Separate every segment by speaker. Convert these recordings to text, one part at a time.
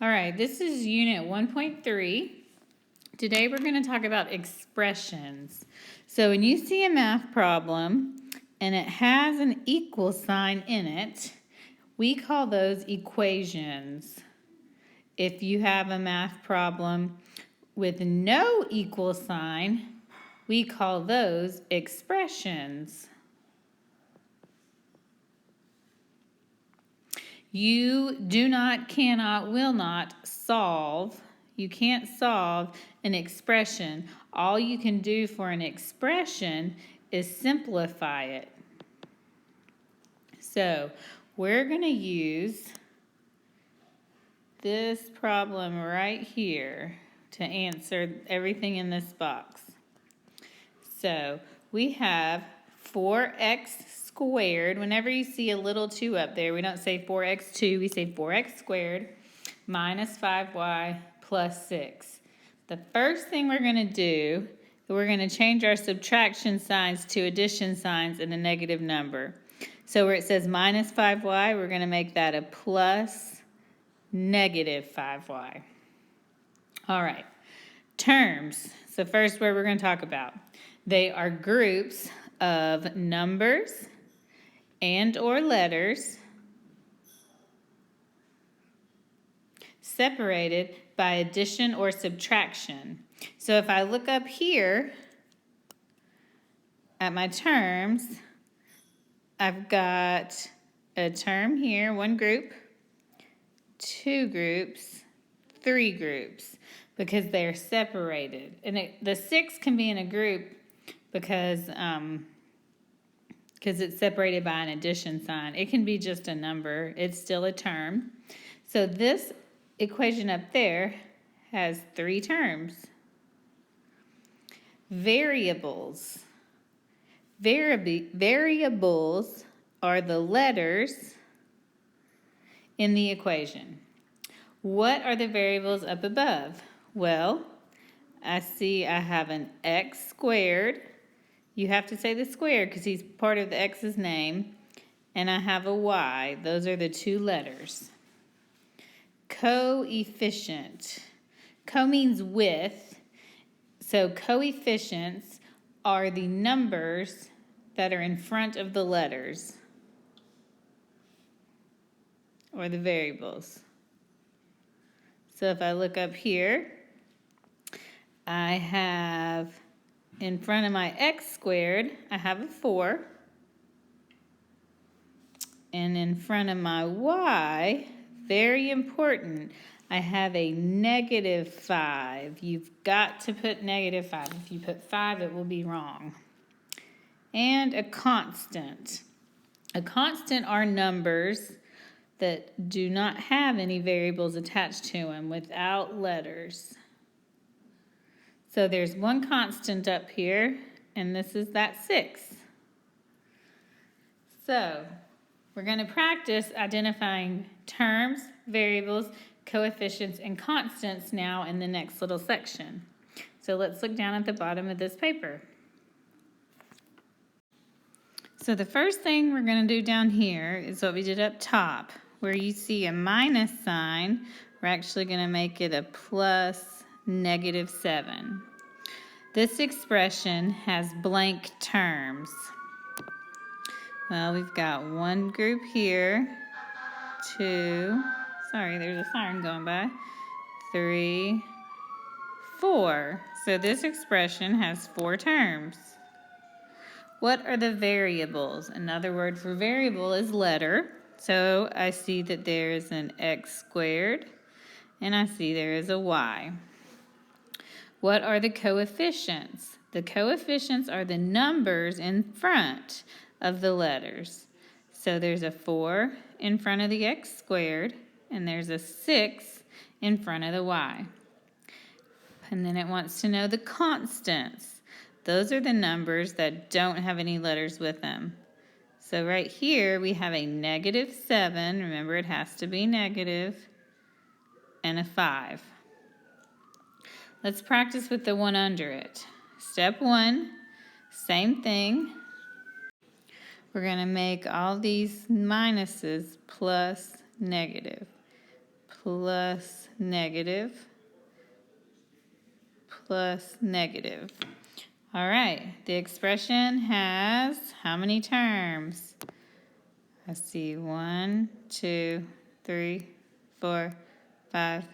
Speaker 1: All right, this is Unit 1.3. Today we're going to talk about expressions. So when you see a math problem and it has an equal sign in it, we call those equations. If you have a math problem with no equal sign, we call those expressions. You do not, cannot, will not solve. You can't solve an expression. All you can do for an expression is simplify it. So we're going to use this problem right here to answer everything in this box. So we have 4x squared. Whenever you see a little 2 up there, we don't say 4x2, we say 4x squared minus 5y plus 6. The first thing we're going to do, we're going to change our subtraction signs to addition signs in a negative number. So where it says minus 5y, we're going to make that a plus negative 5y. All right, terms. So first word we're going to talk about. They are groups of numbers and or letters separated by addition or subtraction. So if I look up here at my terms, I've got a term here, one group, two groups, three groups, because they're separated. And the 6 can be in a group because it's separated by an addition sign. It can be just a number. It's still a term. So this equation up there has 3 terms. Variables. Variables are the letters in the equation. What are the variables up above? Well, I see I have an x squared. You have to say the squared because he's part of the x's name. And I have a y. Those are the 2 letters. Coefficient. Co means with. So coefficients are the numbers that are in front of the letters or the variables. So if I look up here, I have in front of my x squared, I have a 4. And in front of my y, very important, I have a negative 5. You've got to put negative 5. If you put 5, it will be wrong. And a constant. A constant are numbers that do not have any variables attached to them without letters. So there's one constant up here, and this is that 6. So we're going to practice identifying terms, variables, coefficients, and constants now in the next little section. So let's look down at the bottom of this paper. So the first thing we're going to do down here is what we did up top. Where you see a minus sign, we're actually going to make it a plus negative 7. This expression has blank terms. Well, we've got one group here, 2, sorry, there's a siren going by, 3, 4. So this expression has 4 terms. What are the variables? Another word for variable is letter. So I see that there is an x squared, and I see there is a y. What are the coefficients? The coefficients are the numbers in front of the letters. So there's a 4 in front of the x squared, and there's a 6 in front of the y. And then it wants to know the constants. Those are the numbers that don't have any letters with them. So right here we have a negative 7. Remember, it has to be negative, and a 5. Let's practice with the one under it. Step 1, same thing. We're going to make all these minuses plus negative. plus negative plus negative. All right, the expression has how many terms? Let's see, 1, 2, 3, 4, 5,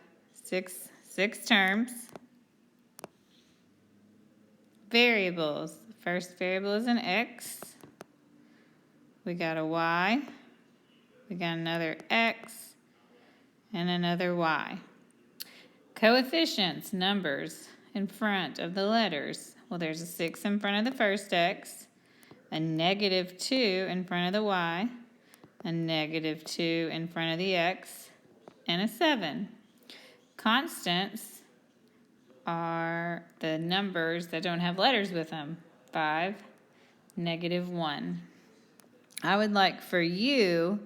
Speaker 1: 6, 6 terms. Variables. The first variable is an x. We got a y. We got another x and another y. Coefficients, numbers in front of the letters. Well, there's a 6 in front of the first x, a negative 2 in front of the y, a negative 2 in front of the x, and a 7. Constants are the numbers that don't have letters with them. 5, negative 1. I would like for you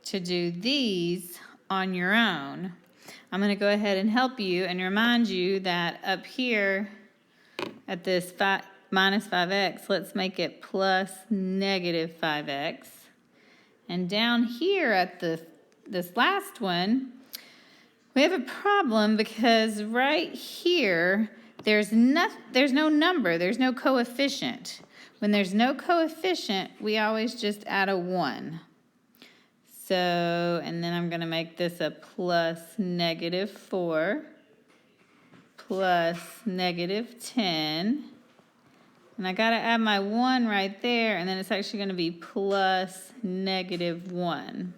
Speaker 1: to do these on your own. I'm going to go ahead and help you and remind you that up here at this minus 5x, let's make it plus negative 5x. And down here at this last one, we have a problem because right here, there's no number, there's no coefficient. When there's no coefficient, we always just add a 1. So, and then I'm going to make this a plus negative 4, plus negative 10. And I got to add my 1 right there, and then it's actually going to be plus negative 1.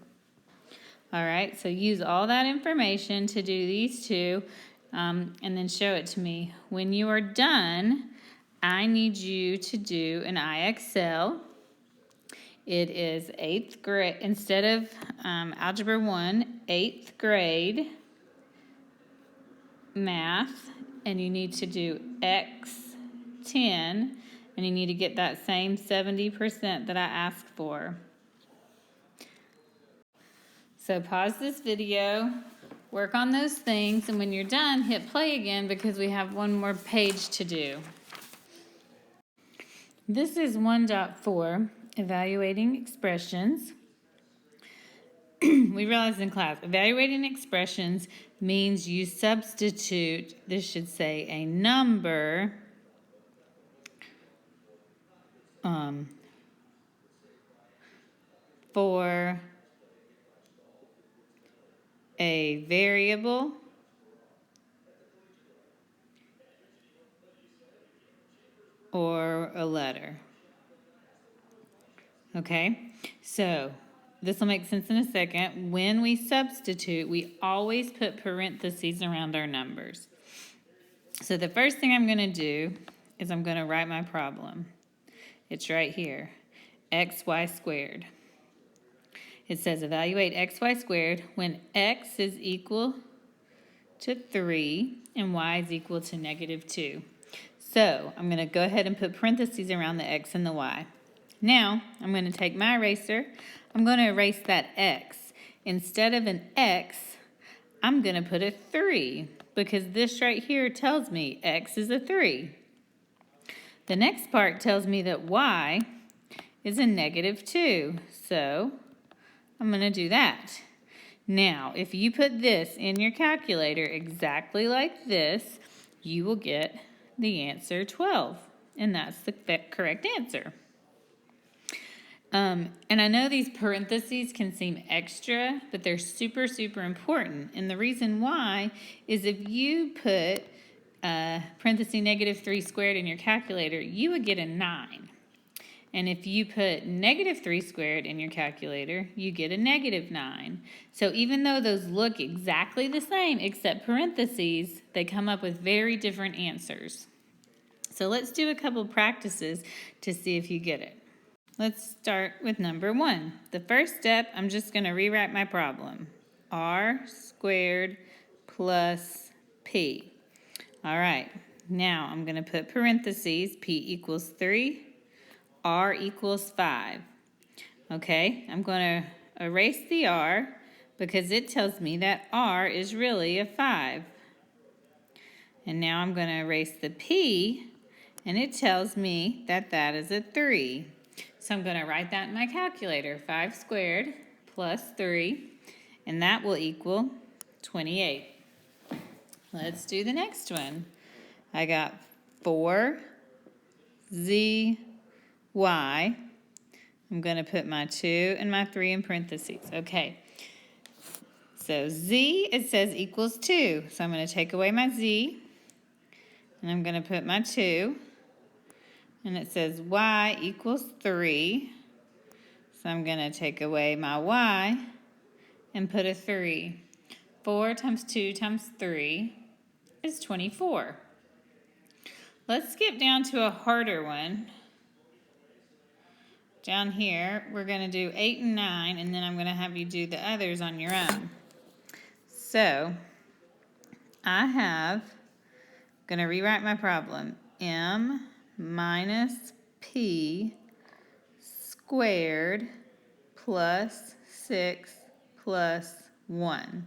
Speaker 1: All right, so use all that information to do these two, and then show it to me. When you are done, I need you to do an IXL. It is 8th grade, instead of Algebra 1, 8th grade math, and you need to do X10, and you need to get that same 70% that I asked for. So pause this video, work on those things, and when you're done, hit play again because we have one more page to do. This is 1.4, evaluating expressions. We realized in class, evaluating expressions means you substitute, this should say a number, for a variable or a letter. Okay, so this will make sense in a second. When we substitute, we always put parentheses around our numbers. So the first thing I'm going to do is I'm going to write my problem. It's right here, xy squared. It says evaluate xy squared when x is equal to 3 and y is equal to negative 2. So I'm going to go ahead and put parentheses around the x and the y. Now I'm going to take my eraser. I'm going to erase that x. Instead of an x, I'm going to put a 3 because this right here tells me x is a 3. The next part tells me that y is a negative 2. So I'm going to do that. Now, if you put this in your calculator exactly like this, you will get the answer 12. And that's the correct answer. And I know these parentheses can seem extra, but they're super, super important. And the reason why is if you put parenthesis negative 3 squared in your calculator, you would get a 9. And if you put negative 3 squared in your calculator, you get a negative 9. So even though those look exactly the same except parentheses, they come up with very different answers. So let's do a couple practices to see if you get it. Let's start with number 1. The first step, I'm just going to rewrite my problem. R squared plus P. All right, now I'm going to put parentheses, P equals 3, R equals 5. Okay, I'm going to erase the R because it tells me that R is really a 5. And now I'm going to erase the P, and it tells me that that is a 3. So I'm going to write that in my calculator. 5 squared plus 3, and that will equal 28. Let's do the next one. I got 4z, y. I'm going to put my 2 and my 3 in parentheses. Okay. So z, it says equals 2. So I'm going to take away my z. And I'm going to put my 2. And it says y equals 3. So I'm going to take away my y and put a 3. 4 times 2 times 3 is 24. Let's skip down to a harder one. Down here, we're going to do 8 and 9, and then I'm going to have you do the others on your own. So, I'm going to rewrite my problem. M minus P squared plus 6 plus 1.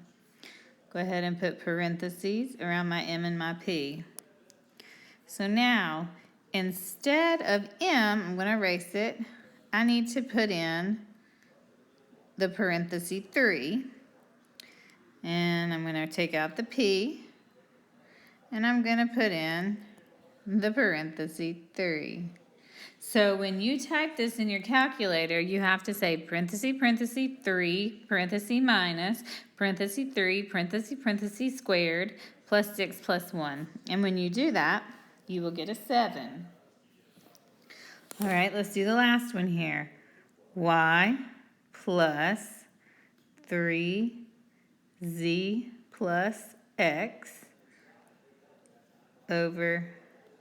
Speaker 1: Go ahead and put parentheses around my M and my P. So now, instead of M, I'm going to erase it. I need to put in the parenthesis 3. And I'm going to take out the P. And I'm going to put in the parenthesis 3. So when you type this in your calculator, you have to say parenthesis, parenthesis 3, parenthesis minus, parenthesis 3, parenthesis, parenthesis squared, plus 6 plus 1. And when you do that, you will get a 7. All right, let's do the last one here. Y plus 3z plus x over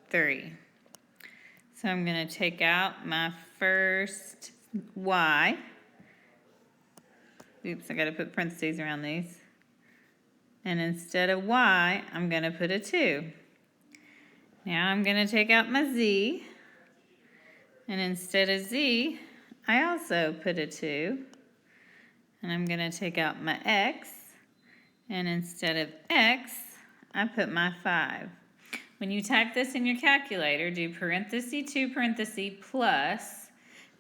Speaker 1: 3. So I'm going to take out my first y. Oops, I got to put parentheses around these. And instead of y, I'm going to put a 2. Now I'm going to take out my z. And instead of z, I also put a 2. And I'm going to take out my x. And instead of x, I put my 5. When you type this in your calculator, do parenthesis 2 parenthesis plus,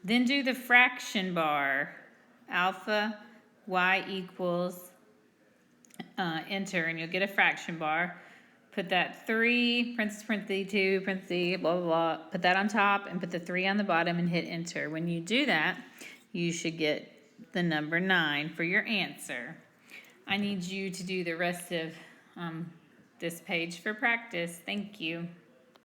Speaker 1: then do the fraction bar, alpha y equals, enter, and you'll get a fraction bar. Put that 3, parenthesis 2, parenthesis, blah, blah, blah. Put that on top and put the 3 on the bottom and hit enter. When you do that, you should get the number 9 for your answer. I need you to do the rest of this page for practice. Thank you.